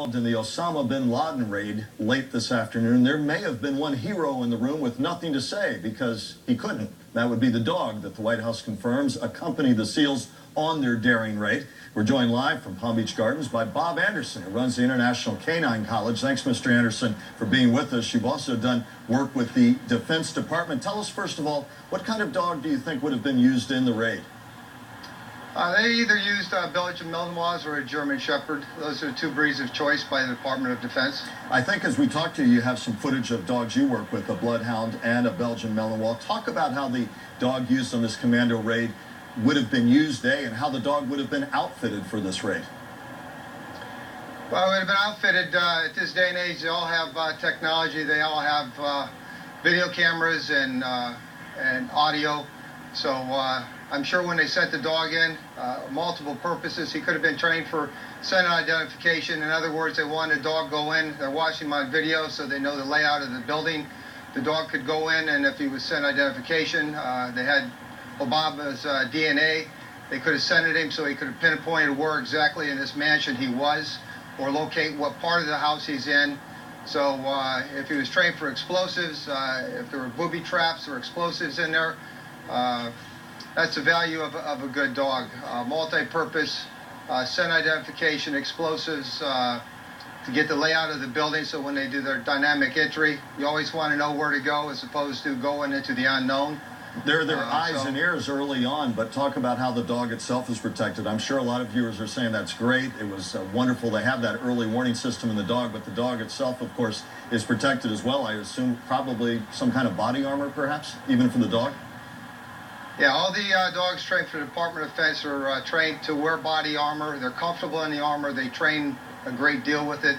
involved in the Osama bin Laden raid late this afternoon. There may have been one hero in the room with nothing to say because he couldn't. That would be the dog that the White House confirms accompanied the SEALs on their daring raid. We're joined live from Palm Beach Gardens by Bob Anderson, who runs the International K-9 College. Thanks, Mr. Anderson, for being with us. You've also done work with the Defense Department. Tell us, first of all, what kind of dog do you think would have been used in the raid? They either used Belgian Malinois or a German Shepherd. Those are two breeds of choice by the Department of Defense. I think as we talk to you, you have some footage of dogs you work with, a Bloodhound and a Belgian Malinois. Talk about how the dog used on this commando raid would have been used, and how the dog would have been outfitted for this raid. Well, it would have been outfitted at this day and age. They all have technology. They all have video cameras and audio. So I'm sure when they sent the dog in, multiple purposes, he could have been trained for scent identification. In other words, they wanted a dog go in. They're watching my video, so they know the layout of the building. The dog could go in, and if he was scent identification, they had Obama's DNA. They could have sent him so he could have pinpointed where exactly in this mansion he was, or locate what part of the house he's in. So if he was trained for explosives, if there were booby traps or explosives in there, that's the value of a good dog. Multi-purpose, scent identification, explosives, to get the layout of the building, so when they do their dynamic entry, you always want to know where to go as opposed to going into the unknown. There are eyes and ears early on, but talk about how the dog itself is protected. I'm sure a lot of viewers are saying that's great. It was wonderful to have that early warning system in the dog, but the dog itself, of course, is protected as well. I assume probably some kind of body armor, perhaps, even for the dog? Yeah, all the dogs trained for the Department of Defense are trained to wear body armor. They're comfortable in the armor. They train a great deal with it.